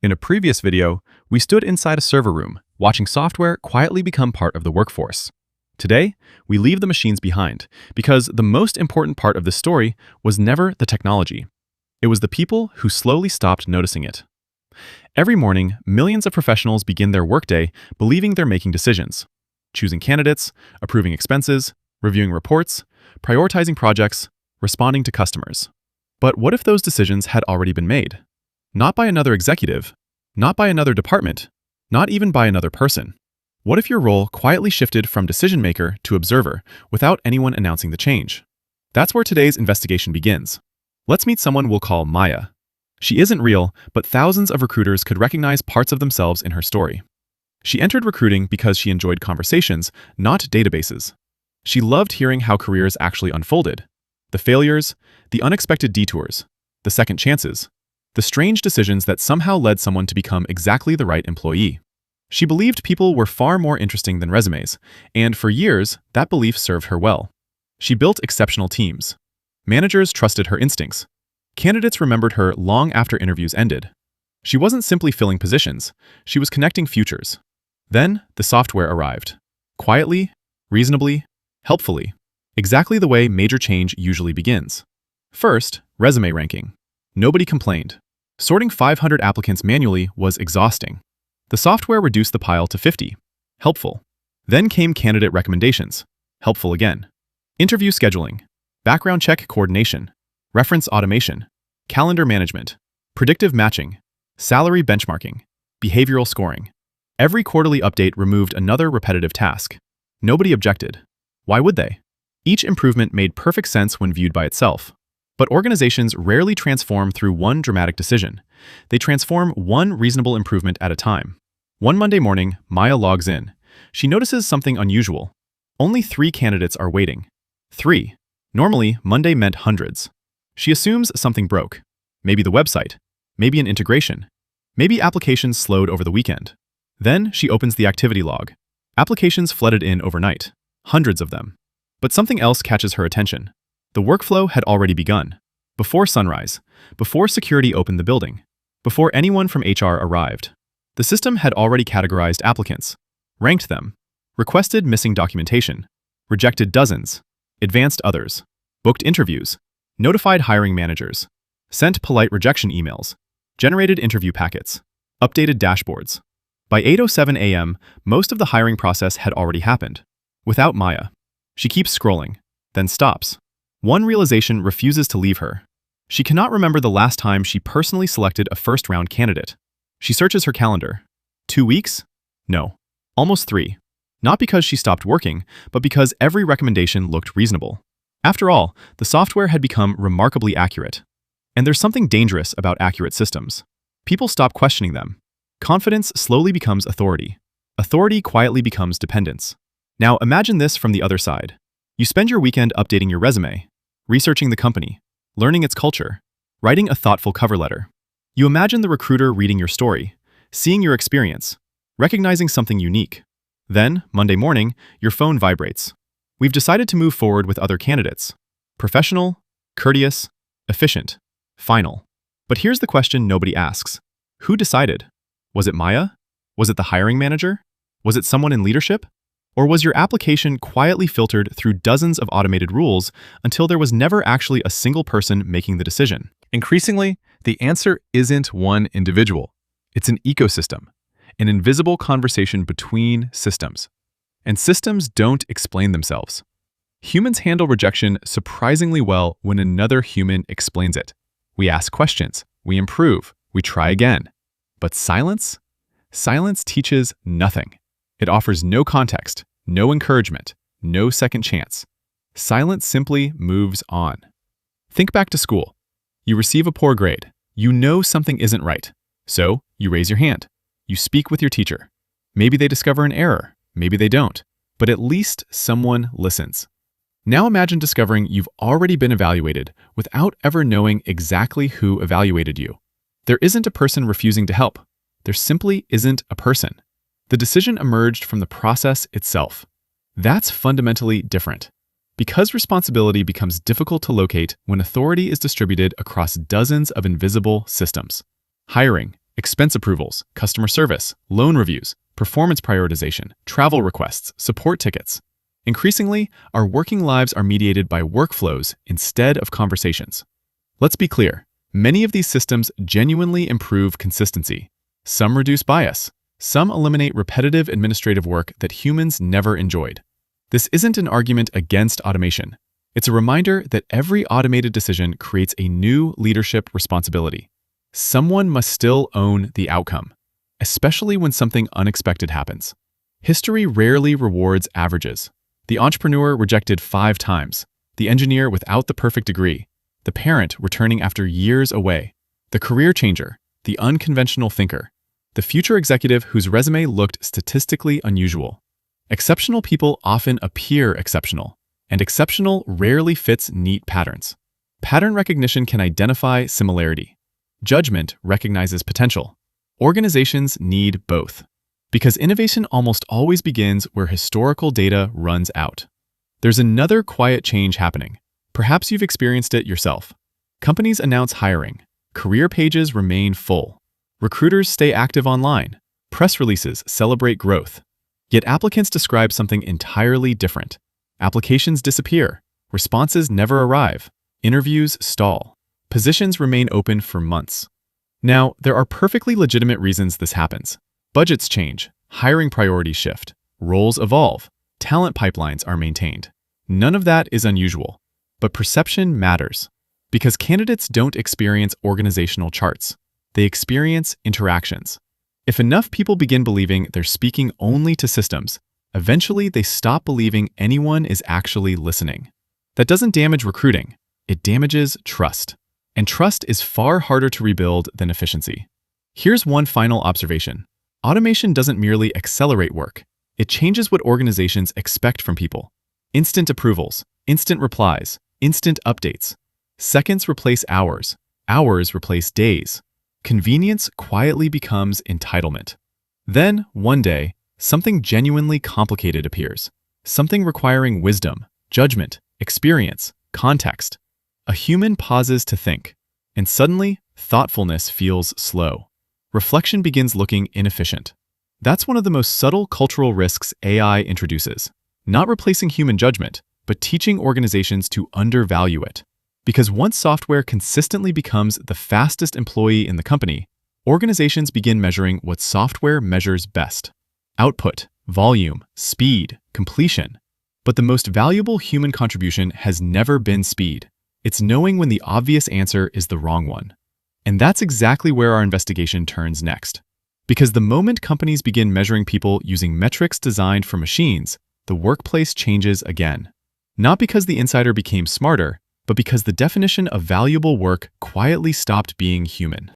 In a previous video, we stood inside a server room, watching software quietly become part of the workforce. Today, we leave the machines behind, because the most important part of this story was never the technology. It was the people who slowly stopped noticing it. Every morning, millions of professionals begin their workday believing they're making decisions, choosing candidates, approving expenses, reviewing reports, prioritizing projects, responding to customers. But what if those decisions had already been made? Not by another executive, not by another department, not even by another person. What if your role quietly shifted from decision maker to observer without anyone announcing the change? That's where today's investigation begins. Let's meet someone we'll call Maya. She isn't real, but thousands of recruiters could recognize parts of themselves in her story. She entered recruiting because she enjoyed conversations, not databases. She loved hearing how careers actually unfolded. The failures, the unexpected detours, the second chances, the strange decisions that somehow led someone to become exactly the right employee. She believed people were far more interesting than resumes, and for years, that belief served her well. She built exceptional teams. Managers trusted her instincts. Candidates remembered her long after interviews ended. She wasn't simply filling positions, she was connecting futures. Then, the software arrived. Quietly, reasonably, helpfully. Exactly the way major change usually begins. First, resume ranking. Nobody complained. Sorting 500 applicants manually was exhausting. The software reduced the pile to 50. Helpful. Then came candidate recommendations. Helpful again. Interview scheduling. Background check coordination. Reference automation. Calendar management. Predictive matching. Salary benchmarking. Behavioral scoring. Every quarterly update removed another repetitive task. Nobody objected. Why would they? Each improvement made perfect sense when viewed by itself. But organizations rarely transform through one dramatic decision. They transform one reasonable improvement at a time. One Monday morning, Maya logs in. She notices something unusual. Only 3 candidates are waiting. 3. Normally, Monday meant hundreds. She assumes something broke. Maybe the website. Maybe an integration. Maybe applications slowed over the weekend. Then she opens the activity log. Applications flooded in overnight. Hundreds of them. But something else catches her attention. The workflow had already begun. Before sunrise, before security opened the building, before anyone from HR arrived. The system had already categorized applicants, ranked them, requested missing documentation, rejected dozens, advanced others, booked interviews, notified hiring managers, sent polite rejection emails, generated interview packets, updated dashboards. By 8:07 a.m., most of the hiring process had already happened. Without Maya. She keeps scrolling, then stops. One realization refuses to leave her. She cannot remember the last time she personally selected a first-round candidate. She searches her calendar. 2 weeks? No. Almost 3. Not because she stopped working, but because every recommendation looked reasonable. After all, the software had become remarkably accurate. And there's something dangerous about accurate systems. People stop questioning them. Confidence slowly becomes authority. Authority quietly becomes dependence. Now imagine this from the other side. You spend your weekend updating your resume, researching the company, learning its culture, writing a thoughtful cover letter. You imagine the recruiter reading your story, seeing your experience, recognizing something unique. Then, Monday morning, your phone vibrates. We've decided to move forward with other candidates. Professional, courteous, efficient, final. But here's the question nobody asks. Who decided? Was it Maya? Was it the hiring manager? Was it someone in leadership? Or was your application quietly filtered through dozens of automated rules until there was never actually a single person making the decision? Increasingly, the answer isn't one individual. It's an ecosystem, an invisible conversation between systems. And systems don't explain themselves. Humans handle rejection surprisingly well when another human explains it. We ask questions, we improve, we try again. But silence? Silence teaches nothing. It offers no context, no encouragement, no second chance. Silence simply moves on. Think back to school. You receive a poor grade. You know something isn't right. So, you raise your hand. You speak with your teacher. Maybe they discover an error. Maybe they don't. But at least someone listens. Now imagine discovering you've already been evaluated without ever knowing exactly who evaluated you. There isn't a person refusing to help. There simply isn't a person. The decision emerged from the process itself. That's fundamentally different. Because responsibility becomes difficult to locate when authority is distributed across dozens of invisible systems. Hiring, expense approvals, customer service, loan reviews, performance prioritization, travel requests, support tickets. Increasingly, our working lives are mediated by workflows instead of conversations. Let's be clear, many of these systems genuinely improve consistency. Some reduce bias. Some eliminate repetitive administrative work that humans never enjoyed. This isn't an argument against automation. It's a reminder that every automated decision creates a new leadership responsibility. Someone must still own the outcome, especially when something unexpected happens. History rarely rewards averages. The entrepreneur rejected 5 times, the engineer without the perfect degree, the parent returning after years away, the career changer, the unconventional thinker, the future executive whose resume looked statistically unusual. Exceptional people often appear exceptional, and exceptional rarely fits neat patterns. Pattern recognition can identify similarity. Judgment recognizes potential. Organizations need both, because innovation almost always begins where historical data runs out. There's another quiet change happening. Perhaps you've experienced it yourself. Companies announce hiring. Career pages remain full. Recruiters stay active online. Press releases celebrate growth. Yet applicants describe something entirely different. Applications disappear. Responses never arrive. Interviews stall. Positions remain open for months. Now, there are perfectly legitimate reasons this happens. Budgets change. Hiring priorities shift. Roles evolve. Talent pipelines are maintained. None of that is unusual. But perception matters. Because candidates don't experience organizational charts. They experience interactions. If enough people begin believing they're speaking only to systems, eventually they stop believing anyone is actually listening. That doesn't damage recruiting. It damages trust. And trust is far harder to rebuild than efficiency. Here's one final observation. Automation doesn't merely accelerate work. It changes what organizations expect from people. Instant approvals, instant replies, instant updates. Seconds replace hours. Hours replace days. Convenience quietly becomes entitlement. Then, one day, something genuinely complicated appears. Something requiring wisdom, judgment, experience, context. A human pauses to think, and suddenly, thoughtfulness feels slow. Reflection begins looking inefficient. That's one of the most subtle cultural risks AI introduces. Not replacing human judgment, but teaching organizations to undervalue it. Because once software consistently becomes the fastest employee in the company, organizations begin measuring what software measures best: output, volume, speed, completion. But the most valuable human contribution has never been speed. It's knowing when the obvious answer is the wrong one. And that's exactly where our investigation turns next. Because the moment companies begin measuring people using metrics designed for machines, the workplace changes again. Not because the insider became smarter, but because the definition of valuable work quietly stopped being human.